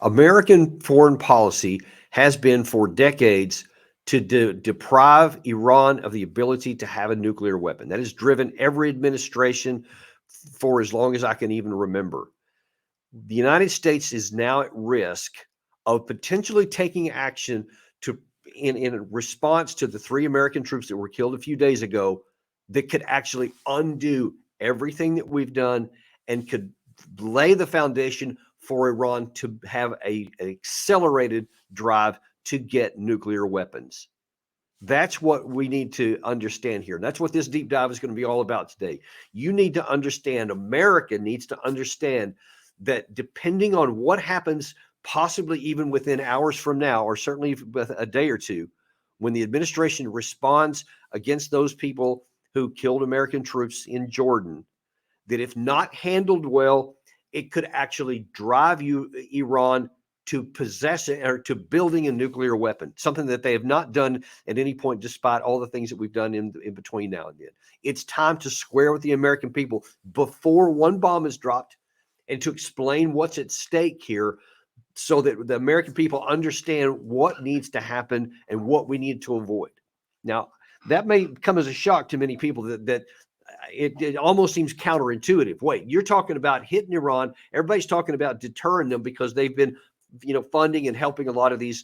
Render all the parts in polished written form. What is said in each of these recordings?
American foreign policy has been for decades to deprive Iran of the ability to have a nuclear weapon. That has driven every administration for as long as I can even remember. The United States is now at risk of potentially taking action to in response to the 3 American troops that were killed a few days ago that could actually undo everything that we've done and could lay the foundation for Iran to have an accelerated drive to get nuclear weapons. That's what we need to understand here. That's what this deep dive is going to be all about today. You need to understand, America needs to understand that depending on what happens, possibly even within hours from now, or certainly with a day or two, when the administration responds against those people who killed American troops in Jordan, that if not handled well, it could actually drive Iran to possess it or to building a nuclear weapon, something that they have not done at any point, despite all the things that we've done in between now and then. It's time to square with the American people before one bomb is dropped and to explain what's at stake here so that the American people understand what needs to happen and what we need to avoid. Now, that may come as a shock to many people that it almost seems counterintuitive. Wait, you're talking about hitting Iran. Everybody's talking about deterring them because they've been, funding and helping a lot of these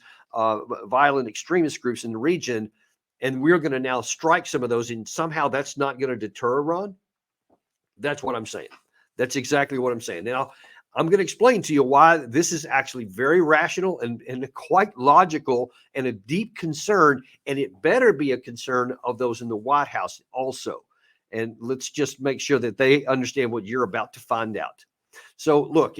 violent extremist groups in the region. And we're going to now strike some of those, and somehow that's not going to deter Iran. That's what I'm saying. That's exactly what I'm saying. Now, I'm going to explain to you why this is actually very rational and quite logical and a deep concern, and it better be a concern of those in the White House also. And let's just make sure that they understand what you're about to find out. So, look,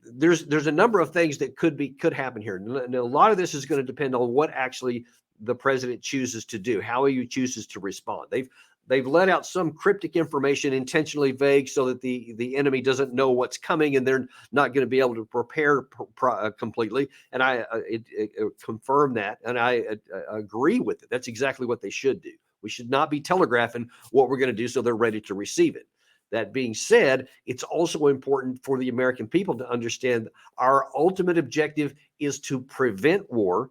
there's a number of things that could happen here. And a lot of this is going to depend on what actually the president chooses to do, how he chooses to respond. They've let out some cryptic information, intentionally vague, so that the enemy doesn't know what's coming, and they're not going to be able to prepare completely. And I confirm that, and I agree with it. That's exactly what they should do. We should not be telegraphing what we're going to do so they're ready to receive it. That being said, it's also important for the American people to understand our ultimate objective is to prevent war,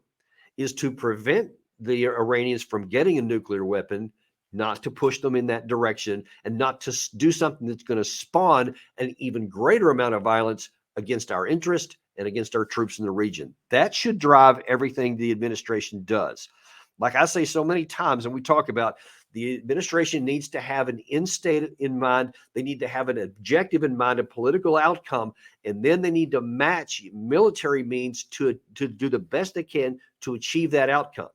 is to prevent the Iranians from getting a nuclear weapon, not to push them in that direction, and not to do something that's going to spawn an even greater amount of violence against our interest and against our troops in the region. That should drive everything the administration does. Like I say so many times, and we talk about, the administration needs to have an end state in mind. They need to have an objective in mind, a political outcome, and then they need to match military means to do the best they can to achieve that outcome.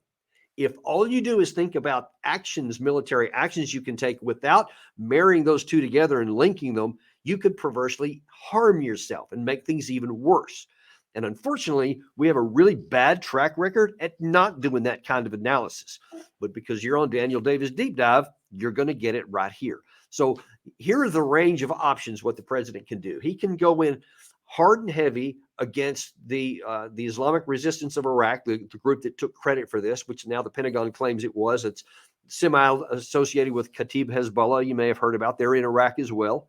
If all you do is think about actions, military actions you can take without marrying those two together and linking them, you could perversely harm yourself and make things even worse. And unfortunately, we have a really bad track record at not doing that kind of analysis. But because you're on Daniel Davis Deep Dive, you're going to get it right here. So here are the range of options what the president can do. He can go in hard and heavy against the Islamic resistance of Iraq, the group that took credit for this, which now the Pentagon claims it was. It's semi-associated with Kataib Hezbollah. You may have heard about. They're in Iraq as well.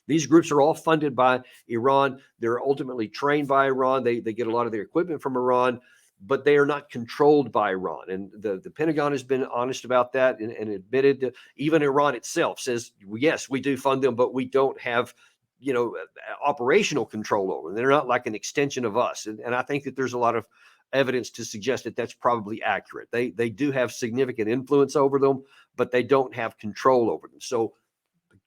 These groups are all funded by Iran. They're ultimately trained by Iran. They get a lot of their equipment from Iran, but they are not controlled by Iran. And the Pentagon has been honest about that and admitted to, even Iran itself says, yes, we do fund them, but we don't have operational control over them. They're not like an extension of us. And I think that there's a lot of evidence to suggest that that's probably accurate. They do have significant influence over them, but they don't have control over them. So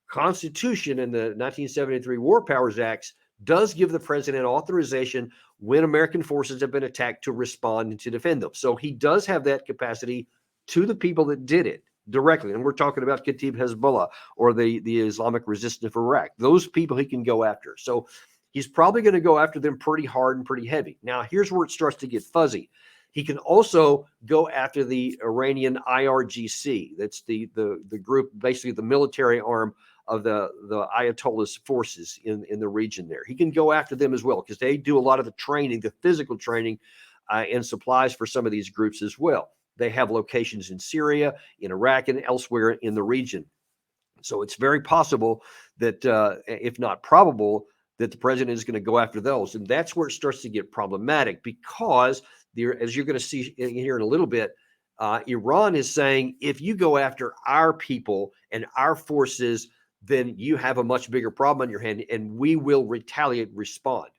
Constitution and the 1973 War Powers Acts does give the president authorization when American forces have been attacked to respond and to defend them. So he does have that capacity to the people that did it directly. And we're talking about Kataib Hezbollah or the Islamic resistance of Iraq. Those people he can go after. So he's probably going to go after them pretty hard and pretty heavy. Now, here's where it starts to get fuzzy. He can also go after the Iranian IRGC. That's the group, basically the military arm of the Ayatollah's forces in the region there. He can go after them as well because they do a lot of the training, the physical training and supplies for some of these groups as well. They have locations in Syria, in Iraq, and elsewhere in the region. So it's very possible that, if not probable, that the president is going to go after those. And that's where it starts to get problematic, because there, as you're going to see here in a little bit, Iran is saying, if you go after our people and our forces, then you have a much bigger problem on your hand, and we will retaliate and respond.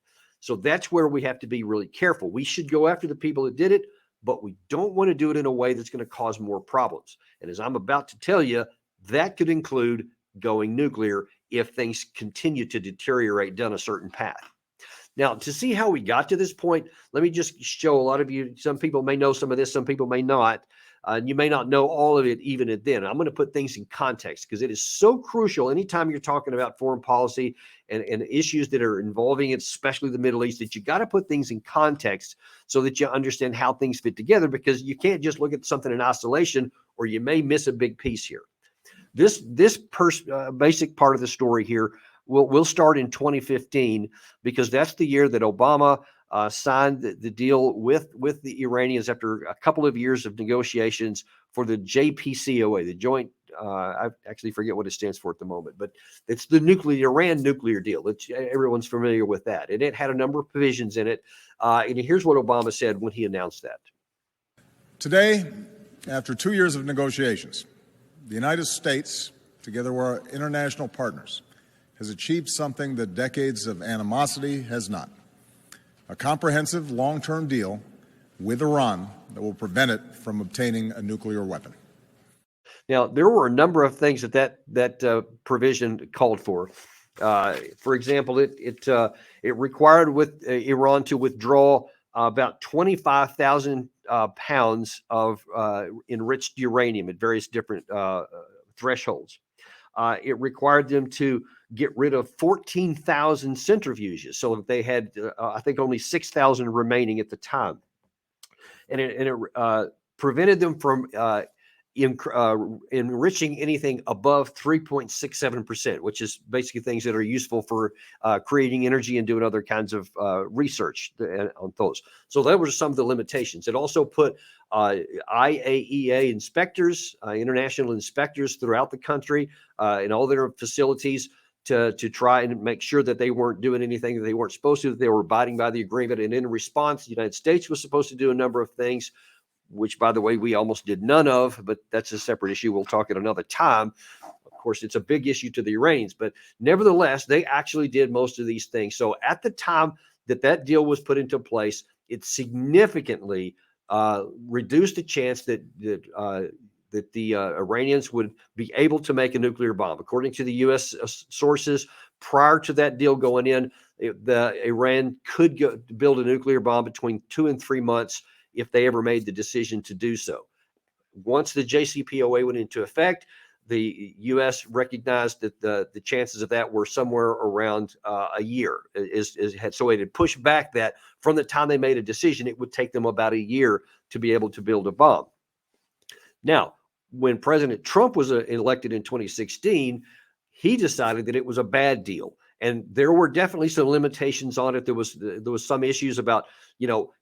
So that's where we have to be really careful. We should go after the people that did it, but we don't want to do it in a way that's going to cause more problems. And as I'm about to tell you, that could include going nuclear if things continue to deteriorate down a certain path. Now, to see how we got to this point, let me just show a lot of you. Some people may know some of this, some people may not. You may not know all of it even then. I'm going to put things in context because it is so crucial anytime you're talking about foreign policy and issues that are involving it, especially the Middle East, that you got to put things in context so that you understand how things fit together, because you can't just look at something in isolation or you may miss a big piece here. This basic part of the story here we'll start in 2015, because that's the year that Obama signed the deal with the Iranians after a couple of years of negotiations for the JPCOA, the joint. I actually forget what it stands for at the moment, but it's the Iran nuclear deal. Everyone's familiar with that, and it had a number of provisions in it. And here's what Obama said when he announced that. Today, after 2 years of negotiations, the United States, together with our international partners, has achieved something that decades of animosity has not: a comprehensive long-term deal with Iran that will prevent it from obtaining a nuclear weapon. Now, there were a number of things that provision called for. For example, it required Iran to withdraw about 25,000 pounds of enriched uranium at various different thresholds. It required them to get rid of 14,000 centrifuges, so that they had, I think, only 6,000 remaining at the time. And it prevented them from enriching anything above 3.67%, which is basically things that are useful for creating energy and doing other kinds of research on those. So that were some of the limitations. It also put IAEA inspectors, international inspectors throughout the country in all their facilities to try and make sure that they weren't doing anything that they weren't supposed to, that they were abiding by the agreement. And in response, the United States was supposed to do a number of things, which, by the way, we almost did none of, but that's a separate issue. We'll talk at another time. Of course, it's a big issue to the Iranians, but nevertheless, they actually did most of these things. So at the time that deal was put into place, it significantly reduced the chance that the Iranians would be able to make a nuclear bomb. According to the U.S. sources, prior to that deal going in, Iran could build a nuclear bomb between 2 and 3 months if they ever made the decision to do so. Once the JCPOA went into effect, the U.S. recognized that the chances of that were somewhere around a year. So it had pushed back that from the time they made a decision, it would take them about a year to be able to build a bomb. Now, when President Trump was elected in 2016, he decided that it was a bad deal. And there were definitely some limitations on it. There was some issues about,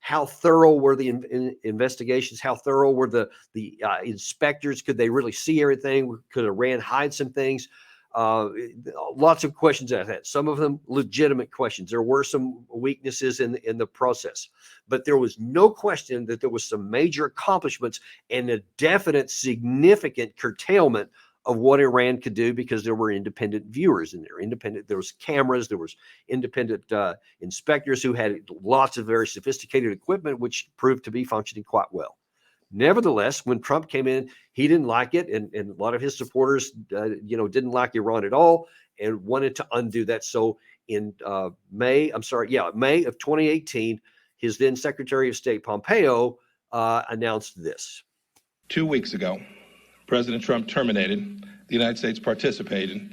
how thorough were the investigations? How thorough were the inspectors? Could they really see everything? Could Iran hide some things? Lots of questions I had. Some of them legitimate questions. There were some weaknesses in the process, but there was no question that there was some major accomplishments and a definite, significant curtailment of what Iran could do, because there were independent viewers in there. There was cameras, there was independent inspectors who had lots of very sophisticated equipment, which proved to be functioning quite well. Nevertheless, when Trump came in, he didn't like it, and a lot of his supporters, didn't like Iran at all and wanted to undo that. So in May of 2018, his then Secretary of State Pompeo announced this. 2 weeks ago, President Trump terminated the United States participation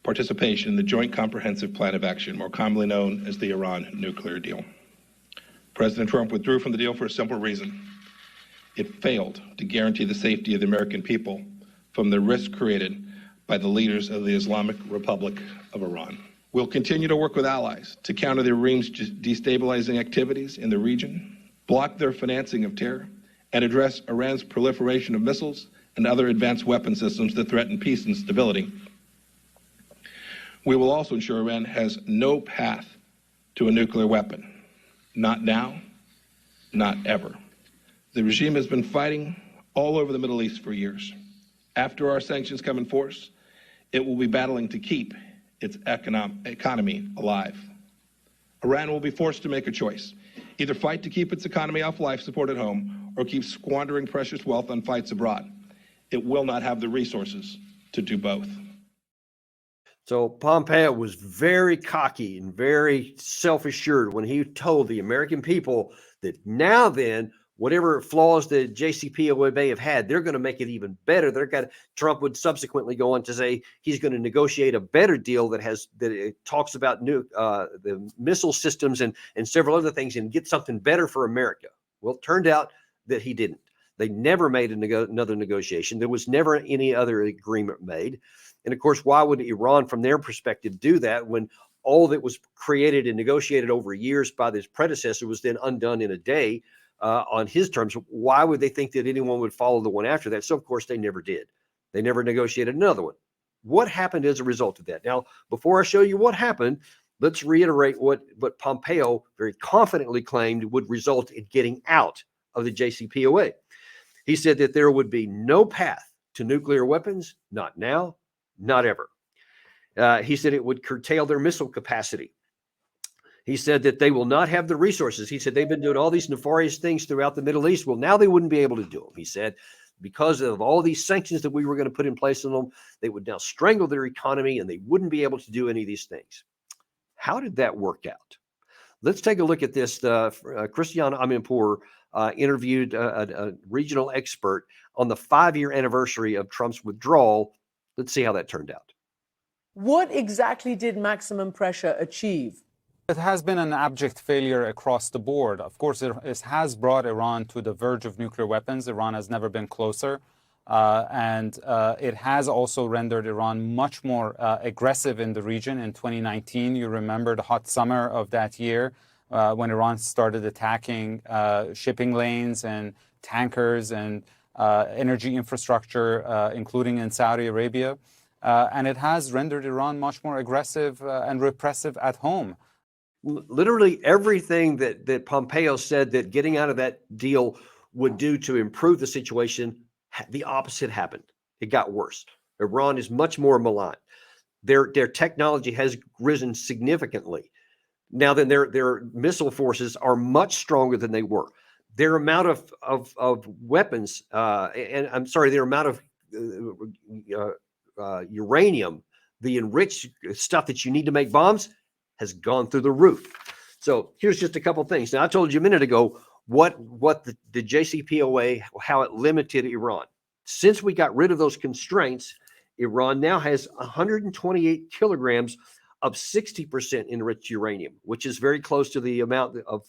in the Joint Comprehensive Plan of Action, more commonly known as the Iran nuclear deal. President Trump withdrew from the deal for a simple reason. It failed to guarantee the safety of the American people from the risk created by the leaders of the Islamic Republic of Iran. We'll continue to work with allies to counter the regime's destabilizing activities in the region, block their financing of terror, and address Iran's proliferation of missiles and other advanced weapon systems that threaten peace and stability. We will also ensure Iran has no path to a nuclear weapon. Not now, not ever. The regime has been fighting all over the Middle East for years. After our sanctions come in force, it will be battling to keep its economy alive. Iran will be forced to make a choice. Either fight to keep its economy off life support at home or keep squandering precious wealth on fights abroad. It will not have the resources to do both. So Pompeo was very cocky and very self-assured when he told the American people that now then, whatever flaws the JCPOA may have had, they're going to make it even better. Trump would subsequently go on to say he's going to negotiate a better deal that it talks about the missile systems and several other things and get something better for America. Well, it turned out that he didn't. They never made another negotiation. There was never any other agreement made. And of course, why would Iran, from their perspective, do that when all that was created and negotiated over years by this predecessor was then undone in a day on his terms? Why would they think that anyone would follow the one after that? So, of course, they never did. They never negotiated another one. What happened as a result of that? Now, before I show you what happened, let's reiterate what Pompeo very confidently claimed would result in getting out of the JCPOA. He said that there would be no path to nuclear weapons, not now, not ever. He said it would curtail their missile capacity. He said that they will not have the resources. He said they've been doing all these nefarious things throughout the Middle East. Well, now they wouldn't be able to do them. He said because of all these sanctions that we were going to put in place on them, they would now strangle their economy and they wouldn't be able to do any of these things. How did that work out? Let's take a look at this. Christiane Amanpour interviewed a regional expert on the 5-year anniversary of Trump's withdrawal. Let's see how that turned out. What exactly did maximum pressure achieve? It has been an abject failure across the board. Of course, it has brought Iran to the verge of nuclear weapons. Iran has never been closer. And it has also rendered Iran much more aggressive in the region. In 2019, you remember the hot summer of that year when Iran started attacking shipping lanes and tankers and energy infrastructure, including in Saudi Arabia. And it has rendered Iran much more aggressive and repressive at home. Literally everything that Pompeo said that getting out of that deal would do to improve the situation, the opposite happened. It got worse. Iran is much more maligned. Their technology has risen significantly. Now then, their missile forces are much stronger than they were. Their amount of weapons, and I'm sorry, their amount of uranium, the enriched stuff that you need to make bombs, has gone through the roof. So here's just a couple things. Now, I told you a minute ago what the JCPOA, how it limited Iran. Since we got rid of those constraints, Iran now has 128 kilograms of 60% enriched uranium, which is very close to the amount of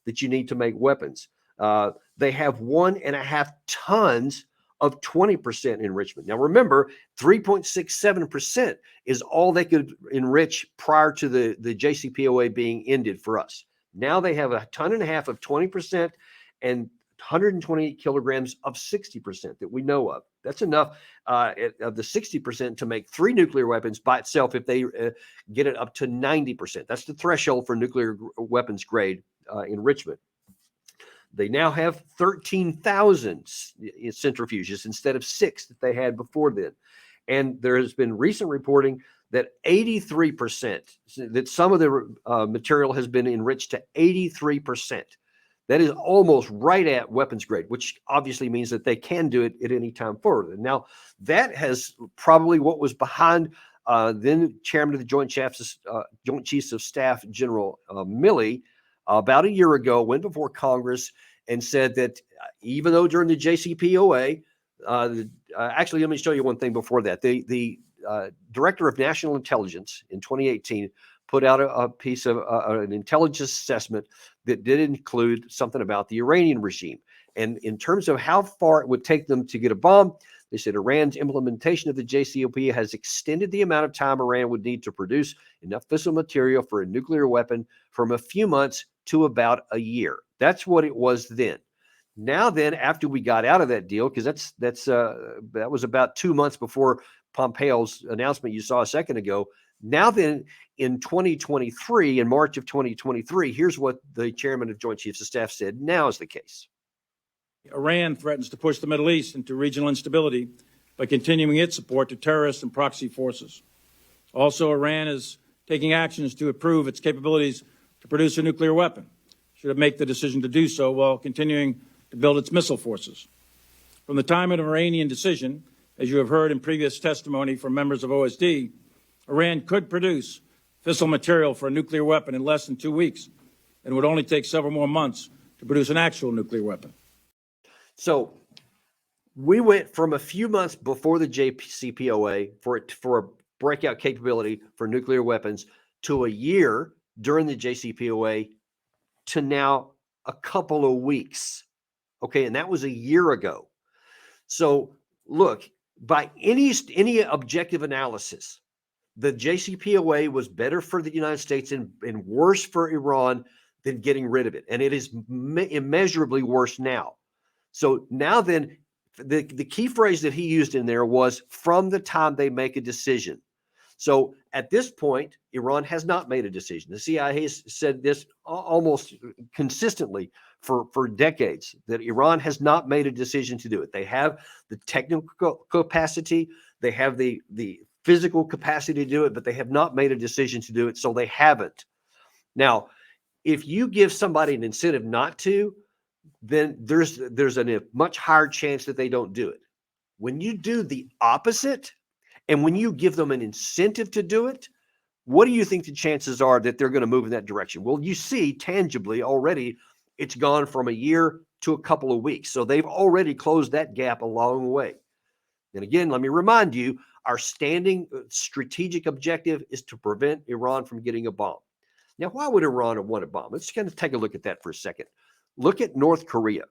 that you need to make weapons. They have 1.5 tons of 20% enrichment. Now, remember, 3.67% is all they could enrich prior to the JCPOA being ended for us. Now they have 1.5 tons of 20% and 128 kilograms of 60% that we know of. That's enough of the 60% to make 3 nuclear weapons by itself if they get it up to 90%. That's the threshold for nuclear weapons grade enrichment. They now have 13,000 centrifuges instead of 6 that they had before then. And there has been recent reporting that 83%, that some of the material has been enriched to 83%. That is almost right at weapons grade, which obviously means that they can do it at any time forward. And now that has probably what was behind then Chairman of the Joint Chiefs of Staff, General Milley, about a year ago, went before Congress and said that even though during the JCPOA, actually, let me show you one thing before that. The Director of National Intelligence in 2018 put out a piece of an intelligence assessment that did include something about the Iranian regime. And in terms of how far it would take them to get a bomb, they said Iran's implementation of the JCPOA has extended the amount of time Iran would need to produce enough fissile material for a nuclear weapon from a few months to about a year. That's what it was then. Now then, after we got out of that deal, because that was about 2 months before Pompeo's announcement you saw a second ago. Now then, in 2023, in March of 2023, here's what the chairman of Joint Chiefs of Staff said now is the case. Iran threatens to push the Middle East into regional instability by continuing its support to terrorists and proxy forces. Also, Iran is taking actions to improve its capabilities to produce a nuclear weapon, should it make the decision to do so, while continuing to build its missile forces. From the time of an Iranian decision, as you have heard in previous testimony from members of OSD, Iran could produce fissile material for a nuclear weapon in less than 2 weeks, and would only take several more months to produce an actual nuclear weapon. So we went from a few months before the JCPOA for a breakout capability for nuclear weapons to a year during the JCPOA to now a couple of weeks. Okay, and that was a year ago. So look, by any objective analysis, the JCPOA was better for the United States and worse for Iran than getting rid of it. And it is immeasurably worse now. So now then, the key phrase that he used in there was from the time they make a decision. So at this point, Iran has not made a decision. The CIA has said this almost consistently for decades, that Iran has not made a decision to do it. They have the technical capacity, they have the physical capacity to do it, but they have not made a decision to do it, so they haven't. Now, if you give somebody an incentive not to, then there's a much higher chance that they don't do it. When you do the opposite, and when you give them an incentive to do it, what do you think the chances are that they're going to move in that direction? Well, you see tangibly already it's gone from a year to a couple of weeks. So they've already closed that gap a long way. And again, let me remind you, our standing strategic objective is to prevent Iran from getting a bomb. Now, why would Iran want a bomb? Let's kind of take a look at that for a second. Look at North Korea.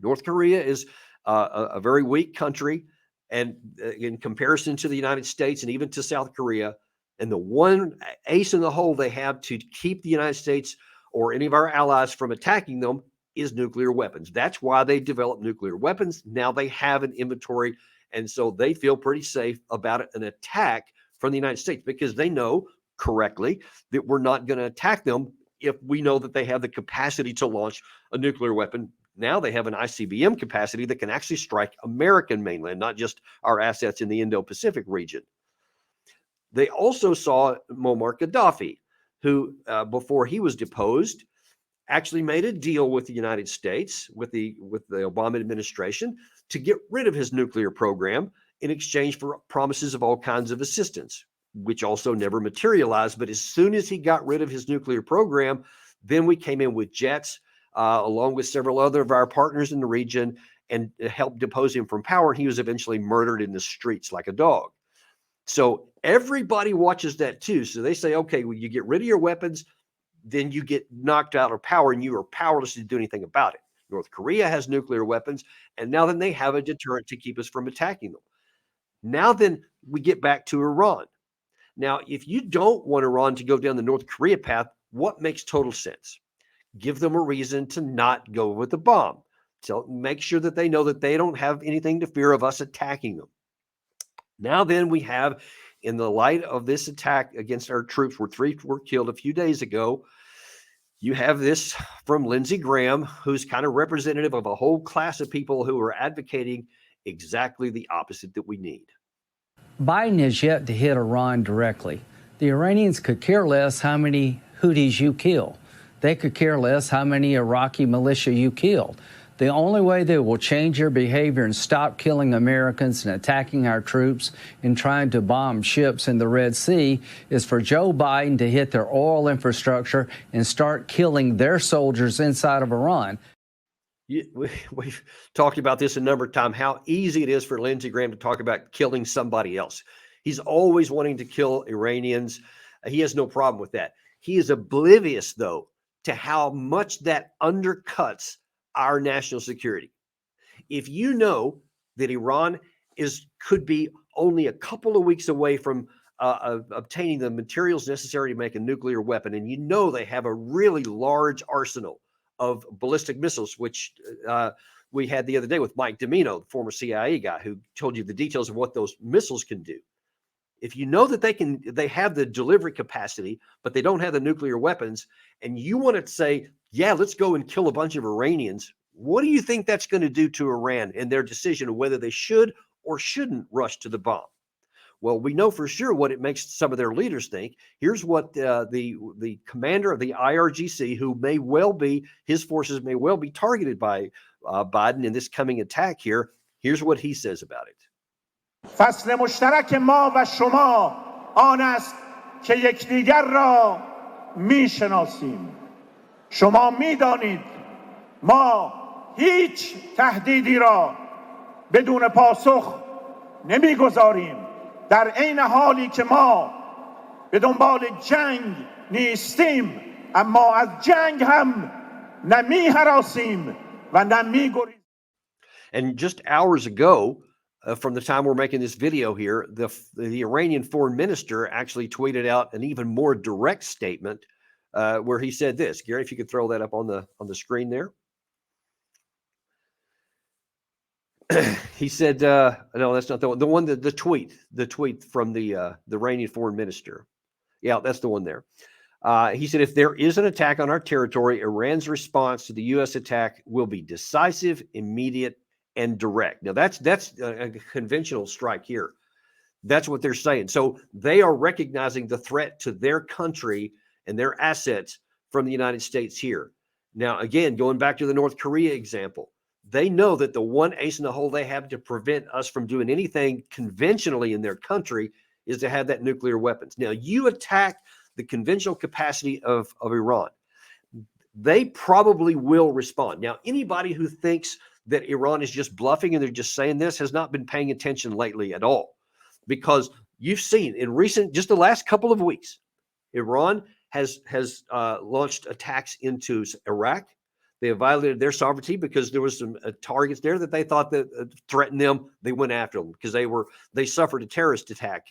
North Korea is a very weak country, and in comparison to the United States and even to South Korea, and the one ace in the hole they have to keep the United States or any of our allies from attacking them is nuclear weapons. That's why they developed nuclear weapons. Now they have an inventory, and so they feel pretty safe about an attack from the United States because they know correctly that we're not going to attack them if we know that they have the capacity to launch a nuclear weapon. Now they have an ICBM capacity that can actually strike American mainland, not just our assets in the Indo-Pacific region. They also saw Muammar Gaddafi, who, before he was deposed, actually made a deal with the United States, with the Obama administration, to get rid of his nuclear program in exchange for promises of all kinds of assistance, which also never materialized. But as soon as he got rid of his nuclear program, then we came in with jets, along with several other of our partners in the region, and helped depose him from power. And he was eventually murdered in the streets like a dog. So everybody watches that too. So they say, okay, well, you get rid of your weapons, then you get knocked out of power and you are powerless to do anything about it. North Korea has nuclear weapons, and now then they have a deterrent to keep us from attacking them. Now then we get back to Iran. Now, if you don't want Iran to go down the North Korea path, what makes total sense? Give them a reason to not go with the bomb. So make sure that they know that they don't have anything to fear of us attacking them. Now then we have, in the light of this attack against our troops, where 3 were killed a few days ago, you have this from Lindsey Graham, who's kind of representative of a whole class of people who are advocating exactly the opposite that we need. Biden has yet to hit Iran directly. The Iranians could care less how many Houthis you kill. They could care less how many Iraqi militia you killed. The only way they will change their behavior and stop killing Americans and attacking our troops and trying to bomb ships in the Red Sea is for Joe Biden to hit their oil infrastructure and start killing their soldiers inside of Iran. We've talked about this a number of times, how easy it is for Lindsey Graham to talk about killing somebody else. He's always wanting to kill Iranians. He has no problem with that. He is oblivious, though, to how much that undercuts our national security. If you know that Iran could be only a couple of weeks away from obtaining the materials necessary to make a nuclear weapon, and you know they have a really large arsenal of ballistic missiles, which we had the other day with Mike Domino, the former CIA guy, who told you the details of what those missiles can do. If you know that they have the delivery capacity, but they don't have the nuclear weapons, and you want to say, yeah, let's go and kill a bunch of Iranians, what do you think that's going to do to Iran in their decision of whether they should or shouldn't rush to the bomb? Well, we know for sure what it makes some of their leaders think. Here's what the commander of the IRGC, who may well be, his forces may well be targeted by Biden in this coming attack here. Here's what he says about it. فصل مشترک ما و شما آن است که یکدیگر را میشناسیم. شما میدانید ما هیچ تهدیدی را بدون پاسخ نمیگذاریم. در عین حالی که ما به دنبال جنگ نیستیم، اما از جنگ هم نمیهراسیم و نمیگریزیم. And just hours ago, from the time we're making this video here, the Iranian foreign minister actually tweeted out an even more direct statement where he said this. Gary, if you could throw that up on the screen there. He said, no, that's not the one. The one that the tweet from the Iranian foreign minister. Yeah, that's the one there. He said, if there is an attack on our territory, Iran's response to the U.S. attack will be decisive, immediate, and direct. Now, that's a conventional strike here. That's what they're saying. So they are recognizing the threat to their country and their assets from the United States here. Now, again, going back to the North Korea example, they know that the one ace in the hole they have to prevent us from doing anything conventionally in their country is to have that nuclear weapons. Now, you attack the conventional capacity of Iran, they probably will respond. Now, anybody who thinks that Iran is just bluffing and they're just saying this has not been paying attention lately at all, because you've seen in just the last couple of weeks, Iran has launched attacks into Iraq. They have violated their sovereignty because there was some targets there that they thought that threatened them. They went after them because they suffered a terrorist attack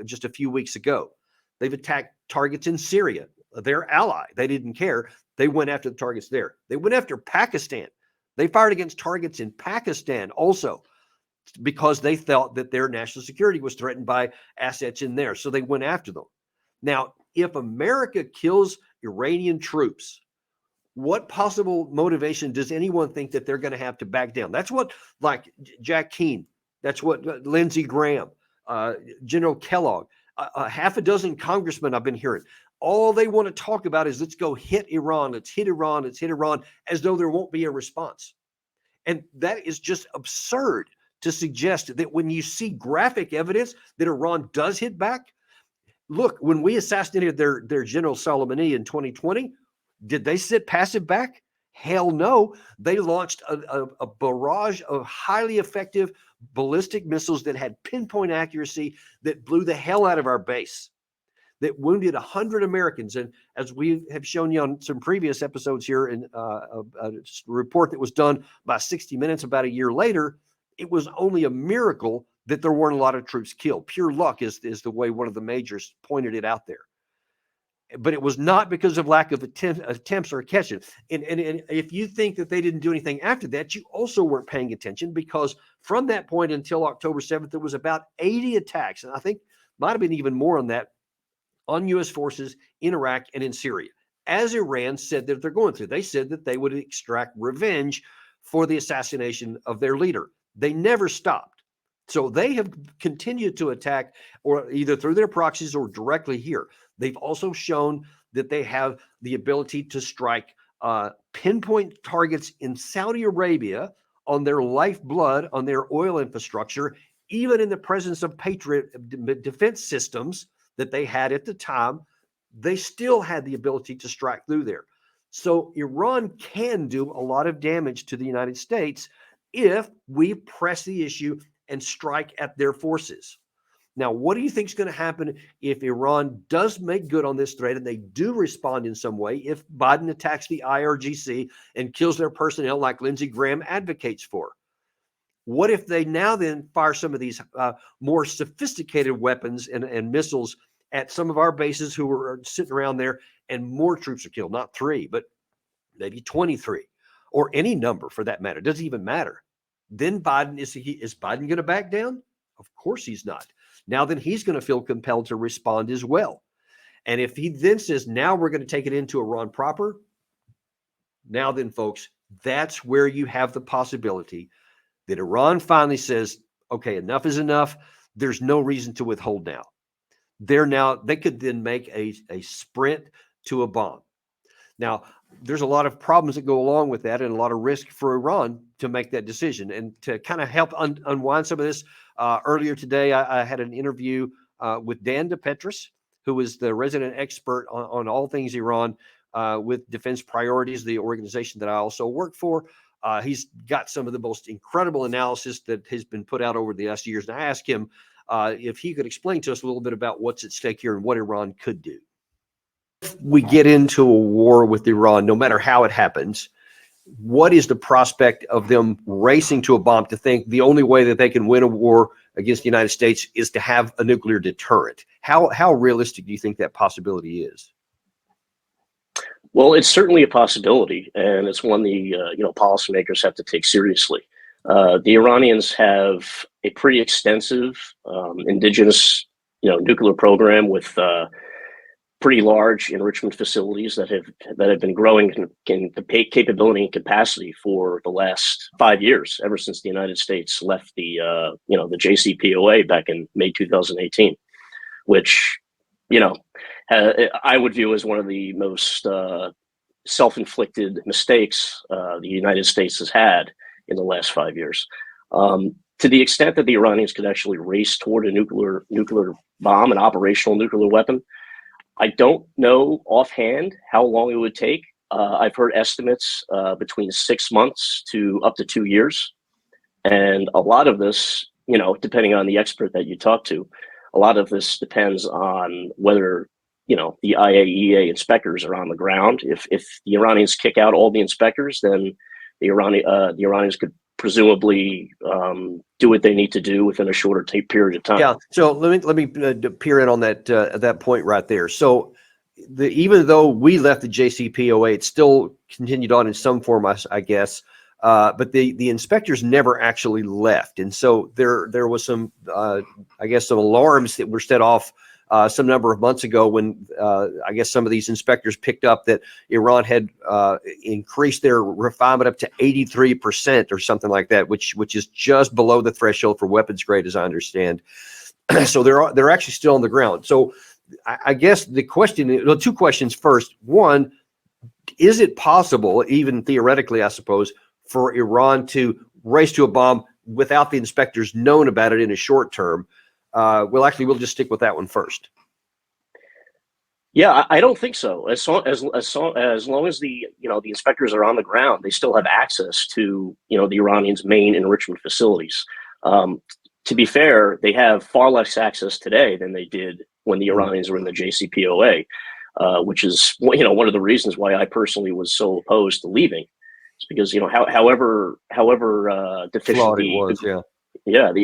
just a few weeks ago. They've attacked targets in Syria, their ally. They didn't care. They went after the targets there. They went after Pakistan. They fired against targets in Pakistan also because they felt that their national security was threatened by assets in there. So they went after them. Now, if America kills Iranian troops, what possible motivation does anyone think that they're going to have to back down? That's what, like Jack Keane, that's what Lindsey Graham, General Kellogg, half a dozen congressmen I've been hearing. All they want to talk about is let's go hit Iran, let's hit Iran, let's hit Iran, as though there won't be a response. And that is just absurd to suggest that when you see graphic evidence that Iran does hit back. Look, when we assassinated their General Soleimani in 2020, did they sit passive back? Hell no. They launched a barrage of highly effective ballistic missiles that had pinpoint accuracy that blew the hell out of our base, that wounded 100 Americans. And as we have shown you on some previous episodes here in a report that was done by 60 Minutes about a year later, it was only a miracle that there weren't a lot of troops killed. Pure luck is the way one of the majors pointed it out there. But it was not because of lack of attempts or catching. And if you think that they didn't do anything after that, you also weren't paying attention, because from that point until October 7th, there was about 80 attacks. And I think might have been even more on that, on U.S. forces in Iraq and in Syria, as Iran said that they're going through. They said that they would extract revenge for the assassination of their leader. They never stopped. So they have continued to attack, or either through their proxies or directly here. They've also shown that they have the ability to strike pinpoint targets in Saudi Arabia on their lifeblood, on their oil infrastructure, even in the presence of Patriot defense systems that they had at the time. They still had the ability to strike through there. So Iran can do a lot of damage to the United States if we press the issue and strike at their forces. Now, what do you think is going to happen if Iran does make good on this threat and they do respond in some way, if Biden attacks the IRGC and kills their personnel like Lindsey Graham advocates for? What if they now then fire some of these more sophisticated weapons and missiles at some of our bases who are sitting around there, and more troops are killed? Not 3, but maybe 23, or any number for that matter. It doesn't even matter. Then Biden, is Biden going to back down? Of course he's not. Now then he's going to feel compelled to respond as well. And if he then says, now we're going to take it into Iran proper, now then, folks, that's where you have the possibility that Iran finally says, okay, enough is enough. There's no reason to withhold now. They could then make a sprint to a bomb. Now, there's a lot of problems that go along with that and a lot of risk for Iran to make that decision. And to kind of help unwind some of this, earlier today, I had an interview with Dan DePetris, who is the resident expert on all things Iran with Defense Priorities, the organization that I also work for. He's got some of the most incredible analysis that has been put out over the last years. And I asked him if he could explain to us a little bit about what's at stake here and what Iran could do. If we get into a war with Iran, no matter how it happens, what is the prospect of them racing to a bomb to think the only way that they can win a war against the United States is to have a nuclear deterrent? How realistic do you think that possibility is? Well, it's certainly a possibility, and it's one the policymakers have to take seriously. The Iranians have a pretty extensive indigenous nuclear program with pretty large enrichment facilities that have been growing in capability and capacity for the last 5 years, ever since the United States left the JCPOA back in May 2018, which I would view as one of the most self-inflicted mistakes the United States has had in the last 5 years. To the extent that the Iranians could actually race toward a nuclear bomb, an operational nuclear weapon, I don't know offhand how long it would take. I've heard estimates between 6 months to up to 2 years. And a lot of this, depending on the expert that you talk to, a lot of this depends on whether, the IAEA inspectors are on the ground. If the Iranians kick out all the inspectors, then the Iranians could presumably do what they need to do within a shorter period of time. Yeah. So let me peer in on that point right there. So even though we left the JCPOA, it still continued on in some form, I guess. But the inspectors never actually left, and so there was some some alarms that were set off some number of months ago when I guess some of these inspectors picked up that Iran had increased their refinement up to 83% or something like that, which is just below the threshold for weapons grade, as I understand. So they're actually still on the ground. So I guess the question, well, two questions. First, one, is it possible, even theoretically, I suppose, for Iran to race to a bomb without the inspectors knowing about it in a short term? We'll just stick with that one first. Yeah, I don't think so. As long as the the inspectors are on the ground, they still have access to the Iranians' main enrichment facilities. To be fair, they have far less access today than they did when the Iranians were in the JCPOA, which is one of the reasons why I personally was so opposed to leaving. It's because however deficient it was,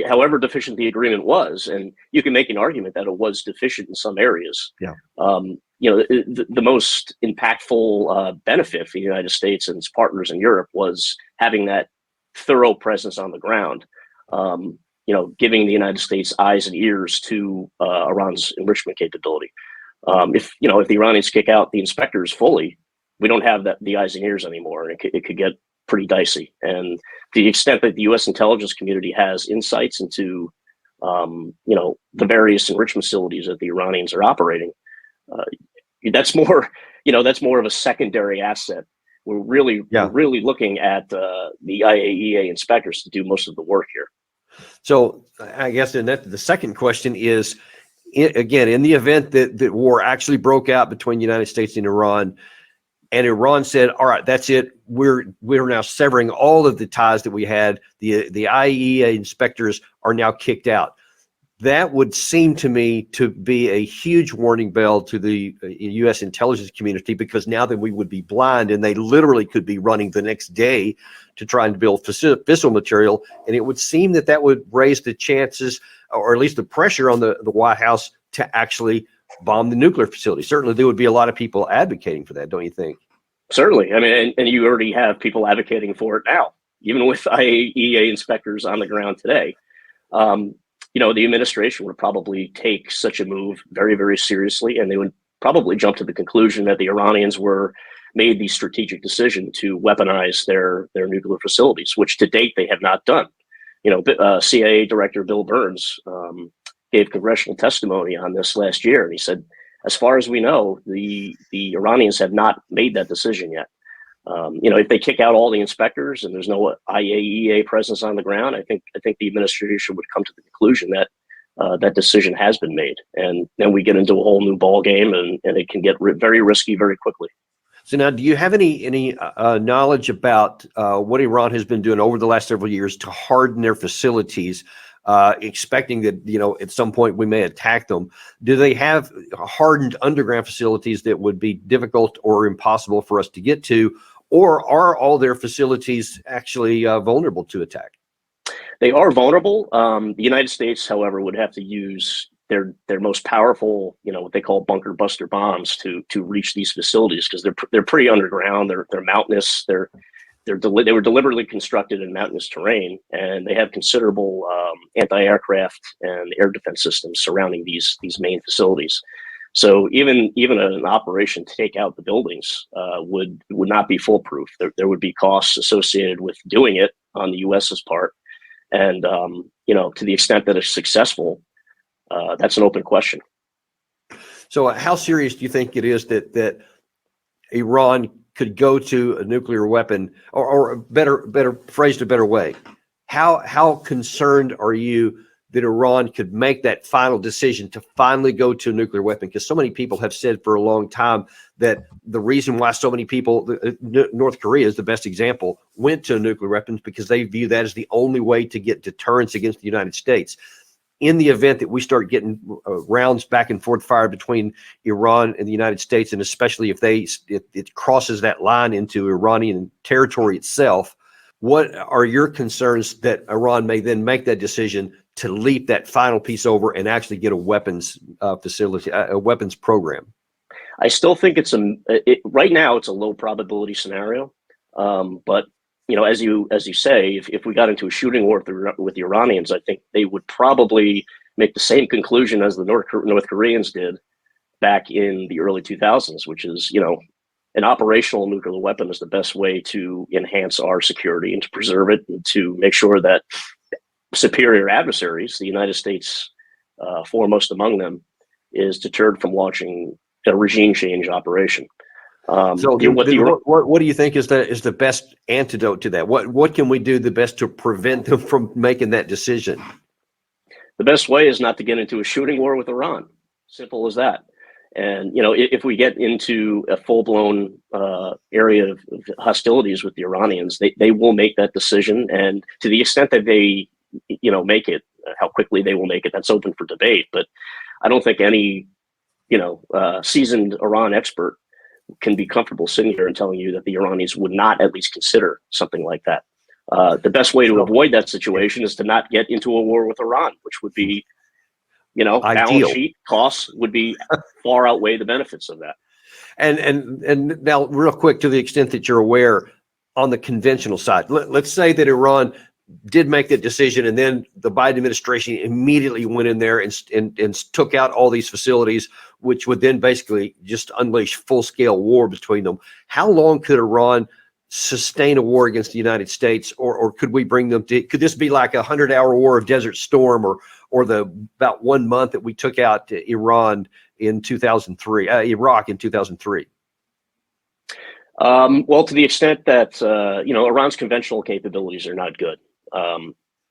however deficient the agreement was, and you can make an argument that it was deficient in some areas. Yeah. The most impactful benefit for the United States and its partners in Europe was having that thorough presence on the ground. Giving the United States eyes and ears to Iran's enrichment capability. If the Iranians kick out the inspectors fully, we don't have the eyes and ears anymore, and it could get pretty dicey. And to the extent that the U.S. intelligence community has insights into, the various enrichment facilities that the Iranians are operating, that's more of a secondary asset. We're really looking at the IAEA inspectors to do most of the work here. So I guess the second question is, again, in the event that war actually broke out between the United States and Iran said, all right, that's it. We're now severing all of the ties that we had. The IAEA inspectors are now kicked out. That would seem to me to be a huge warning bell to the U.S. intelligence community, because now then we would be blind, and they literally could be running the next day to try and build fissile material. And it would seem that would raise the chances, or at least the pressure on the White House to actually bomb the nuclear facility. Certainly there would be a lot of people advocating for that, don't you think? Certainly. I mean, and you already have people advocating for it now, even with IAEA inspectors on the ground today. Um, the administration would probably take such a move very, very seriously, and they would probably jump to the conclusion that the Iranians made the strategic decision to weaponize their nuclear facilities, which to date they have not done. CIA Director Bill Burns gave congressional testimony on this last year, and he said, as far as we know, the Iranians have not made that decision yet. If they kick out all the inspectors and there's no IAEA presence on the ground, I think the administration would come to the conclusion that that decision has been made, and then we get into a whole new ball game, and it can get very risky very quickly. So now, do you have any knowledge about what Iran has been doing over the last several years to harden their facilities, expecting that at some point we may attack them? Do they have hardened underground facilities that would be difficult or impossible for us to get to, or are all their facilities actually vulnerable to attack? They are vulnerable. The United States, however, would have to use their most powerful, what they call bunker buster bombs to reach these facilities, because they're pretty underground. They're mountainous. They were deliberately constructed in mountainous terrain, and they have considerable anti-aircraft and air defense systems surrounding these main facilities. So even an operation to take out the buildings would not be foolproof. There would be costs associated with doing it on the U.S.'s part, and to the extent that it's successful, that's an open question. So how serious do you think it is that Iran could go to a nuclear weapon, or better phrased a better way? How concerned are you that Iran could make that final decision to finally go to a nuclear weapon? Because so many people have said for a long time that the reason why so many people, North Korea is the best example, went to nuclear weapons because they view that as the only way to get deterrence against the United States. In the event that we start getting rounds back and forth fired between Iran and the United States, and especially if it crosses that line into Iranian territory itself, what are your concerns that Iran may then make that decision to leap that final piece over and actually get a weapons facility, a weapons program? I still think right now it's a low probability scenario, but as you say, if we got into a shooting war with the Iranians, I think they would probably make the same conclusion as the North Koreans did back in the early 2000s, which is, an operational nuclear weapon is the best way to enhance our security and to preserve it, and to make sure that superior adversaries, the United States foremost among them, is deterred from launching a regime change operation. So what do you think is the best antidote to that? What can we do the best to prevent them from making that decision? The best way is not to get into a shooting war with Iran. Simple as that. And if we get into a full-blown area of hostilities with the Iranians, they will make that decision. And to the extent that they make it, how quickly they will make it, that's open for debate. But I don't think any seasoned Iran expert can be comfortable sitting here and telling you that the Iranians would not at least consider something like that. The best way to avoid that situation is to not get into a war with Iran, which would be, balance sheet costs would be far outweigh the benefits of that. And now, real quick, to the extent that you're aware, on the conventional side, let's say that Iran did make that decision, and then the Biden administration immediately went in there and took out all these facilities, which would then basically just unleash full-scale war between them. How long could Iran sustain a war against the United States, or could we bring them to? Could this be like a 100-hour war of Desert Storm, or the about 1 month that we took out Iran in 2003, Iraq in 2003? Well, to the extent that Iran's conventional capabilities are not good.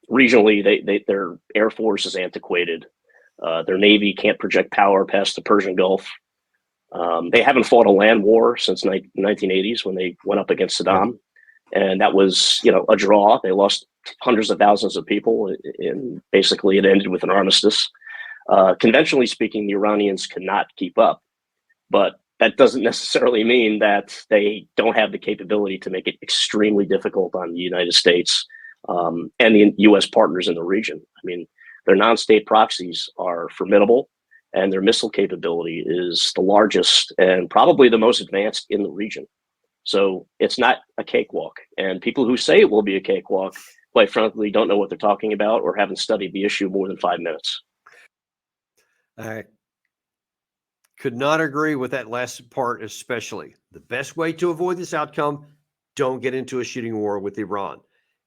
Regionally, their air force is antiquated. Their navy can't project power past the Persian Gulf. They haven't fought a land war since the 1980s when they went up against Saddam, and that was a draw. They lost hundreds of thousands of people, and basically it ended with an armistice. Conventionally speaking, the Iranians cannot keep up, but that doesn't necessarily mean that they don't have the capability to make it extremely difficult on the United States and the U.S. partners in the region. I mean, their non-state proxies are formidable, and their missile capability is the largest and probably the most advanced in the region. So it's not a cakewalk. And people who say it will be a cakewalk, quite frankly, don't know what they're talking about or haven't studied the issue more than 5 minutes. I could not agree with that last part, especially. The best way to avoid this outcome, don't get into a shooting war with Iran.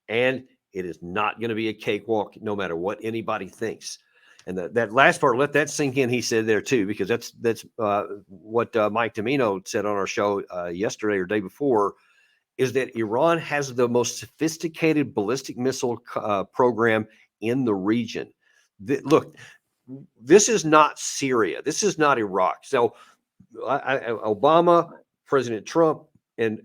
And it is not going to be a cakewalk, no matter what anybody thinks. And that last part, let that sink in. He said there too, because that's what Mike Domino said on our show yesterday or day before, is that Iran has the most sophisticated ballistic missile program in the region. Look, this is not Syria. This is not Iraq. So Obama, President Trump, and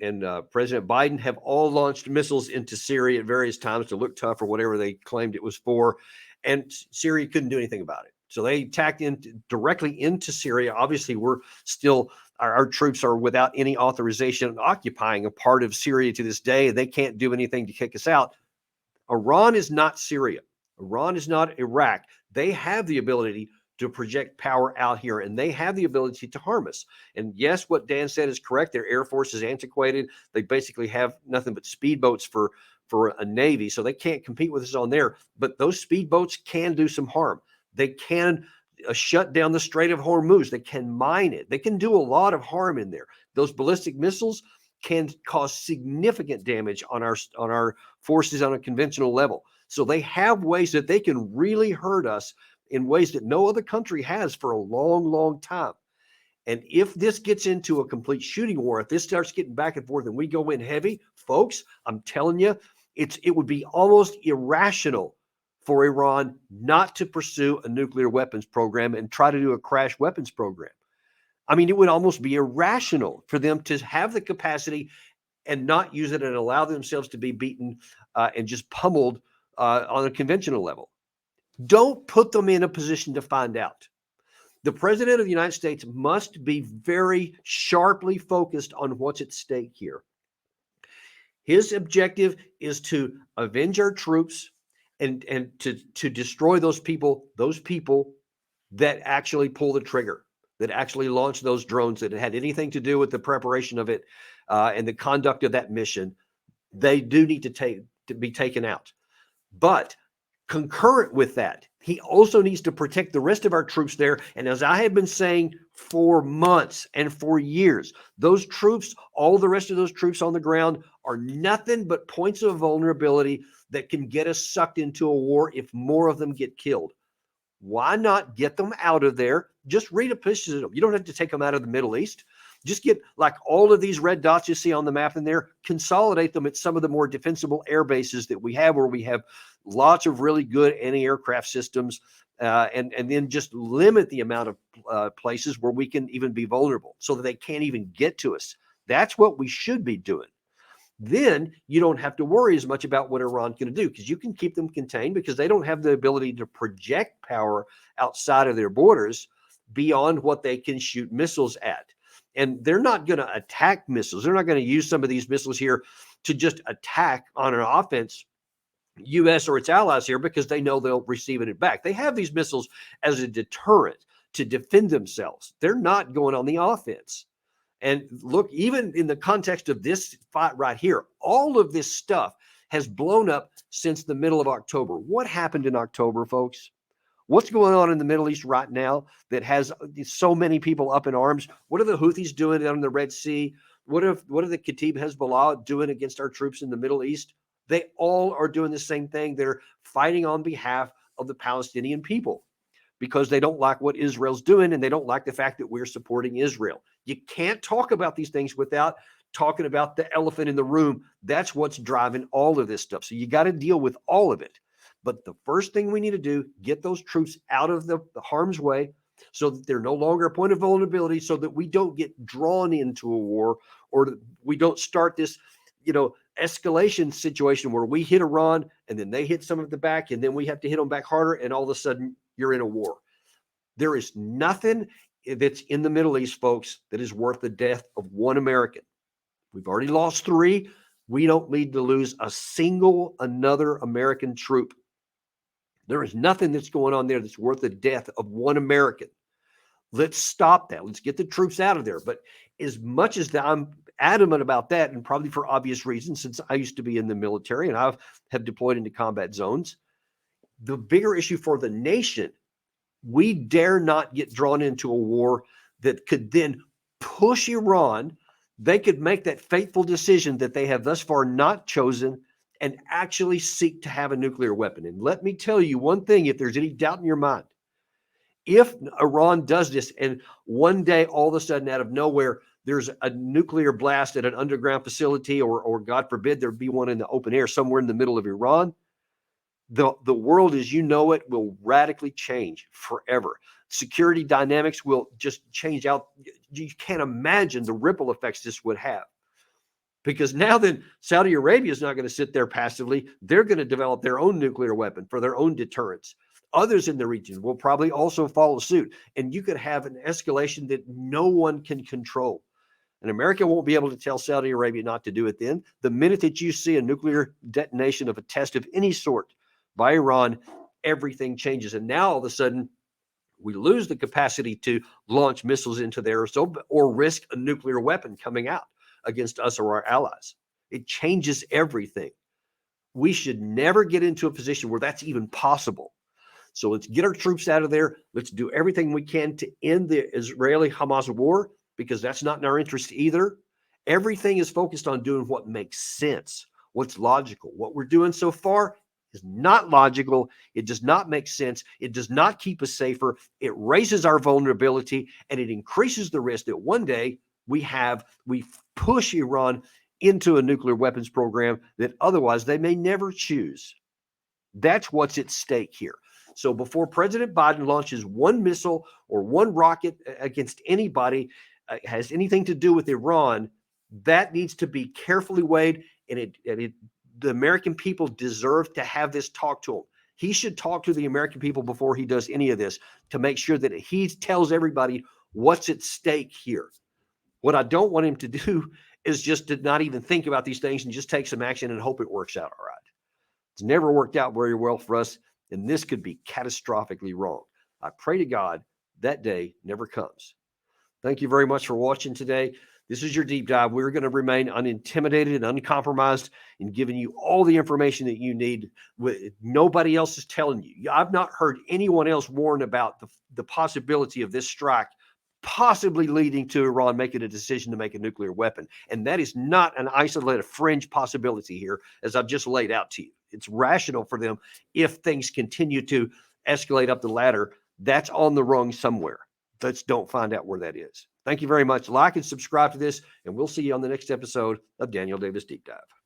President Biden have all launched missiles into Syria at various times to look tough or whatever they claimed it was for. And Syria couldn't do anything about it. So they attacked directly into Syria. Obviously, we're still, our troops are without any authorization occupying a part of Syria to this day. They can't do anything to kick us out. Iran is not Syria. Iran is not Iraq. They have the ability to project power out here, and they have the ability to harm us. And yes, what Dan said is correct. Their Air Force is antiquated. They basically have nothing but speedboats for a Navy, so they can't compete with us on there. But those speedboats can do some harm. They can shut down the Strait of Hormuz. They can mine it. They can do a lot of harm in there. Those ballistic missiles can cause significant damage on our forces on a conventional level. So they have ways that they can really hurt us in ways that no other country has for a long, long time. And if this gets into a complete shooting war, if this starts getting back and forth and we go in heavy, folks, I'm telling you, it would be almost irrational for Iran not to pursue a nuclear weapons program and try to do a crash weapons program. I mean, it would almost be irrational for them to have the capacity and not use it and allow themselves to be beaten and just pummeled on a conventional level. Don't put them in a position to find out. The president of the United States must be very sharply focused on what's at stake here. His objective is to avenge our troops and to destroy those people that actually pull the trigger, that actually launch those drones, that had anything to do with the preparation of it and the conduct of that mission. They do need to be taken out. But concurrent with that, he also needs to protect the rest of our troops there. And as I have been saying for months and for years, those troops, all the rest of those troops on the ground are nothing but points of vulnerability that can get us sucked into a war if more of them get killed. Why not get them out of there? Just reposition them. You don't have to take them out of the Middle East. Just get like all of these red dots you see on the map in there, consolidate them at some of the more defensible air bases that we have, where we have lots of really good anti-aircraft systems, and then just limit the amount of places where we can even be vulnerable so that they can't even get to us. That's what we should be doing. Then you don't have to worry as much about what Iran's going to do, because you can keep them contained, because they don't have the ability to project power outside of their borders beyond what they can shoot missiles at. And they're not going to attack missiles. They're not going to use some of these missiles here to just attack on an offense, U.S. or its allies here, because they know they'll receive it back. They have these missiles as a deterrent to defend themselves. They're not going on the offense. And look, even in the context of this fight right here, all of this stuff has blown up since the middle of October. What happened in October, folks? What's going on in the Middle East right now that has so many people up in arms? What are the Houthis doing down in the Red Sea? What are the Kataib Hezbollah doing against our troops in the Middle East? They all are doing the same thing. They're fighting on behalf of the Palestinian people because they don't like what Israel's doing, and they don't like the fact that we're supporting Israel. You can't talk about these things without talking about the elephant in the room. That's what's driving all of this stuff. So you got to deal with all of it. But the first thing we need to do, get those troops out of the harm's way so that they're no longer a point of vulnerability, so that we don't get drawn into a war, or we don't start this, escalation situation where we hit Iran and then they hit some of the back, and then we have to hit them back harder, and all of a sudden you're in a war. There is nothing that's in the Middle East, folks, that is worth the death of one American. We've already lost 3. We don't need to lose a single another American troop. There is nothing that's going on there that's worth the death of one American. Let's stop that. Let's get the troops out of there. But as much as I'm adamant about that, and probably for obvious reasons, since I used to be in the military and I have deployed into combat zones. The bigger issue for the nation, we dare not get drawn into a war that could then push Iran. They could make that fateful decision that they have thus far not chosen and actually seek to have a nuclear weapon. And let me tell you one thing, if there's any doubt in your mind, if Iran does this and one day all of a sudden out of nowhere there's a nuclear blast at an underground facility, or God forbid there be one in the open air somewhere in the middle of Iran, the world as you know it will radically change forever. Security dynamics will just change out. You can't imagine the ripple effects this would have. Because now then Saudi Arabia is not going to sit there passively. They're going to develop their own nuclear weapon for their own deterrence. Others in the region will probably also follow suit. And you could have an escalation that no one can control. And America won't be able to tell Saudi Arabia not to do it then. The minute that you see a nuclear detonation of a test of any sort by Iran, everything changes. And now all of a sudden, we lose the capacity to launch missiles into there or risk a nuclear weapon coming out against us or our allies. It changes everything. We should never get into a position where that's even possible. So let's get our troops out of there. Let's do everything we can to end the Israeli-Hamas war, because that's not in our interest either. Everything is focused on doing what makes sense, what's logical. What we're doing so far is not logical. It does not make sense. It does not keep us safer. It raises our vulnerability, and it increases the risk that one day we push Iran into a nuclear weapons program that otherwise they may never choose. That's what's at stake here. So before President Biden launches one missile or one rocket against anybody, has anything to do with Iran, that needs to be carefully weighed, and the American people deserve to have this talk to him. He should talk to the American people before he does any of this to make sure that he tells everybody what's at stake here. What I don't want him to do is just to not even think about these things and just take some action and hope it works out all right. It's never worked out very well for us, and this could be catastrophically wrong. I pray to God that day never comes. Thank you very much for watching today. This is your deep dive. We're going to remain unintimidated and uncompromised in giving you all the information that you need. Nobody else is telling you. I've not heard anyone else warn about the possibility of this strike possibly leading to Iran making a decision to make a nuclear weapon. And that is not an isolated fringe possibility here, as I've just laid out to you. It's rational for them if things continue to escalate up the ladder. That's on the rung somewhere. Let's don't find out where that is. Thank you very much. Like and subscribe to this, and we'll see you on the next episode of Daniel Davis Deep Dive.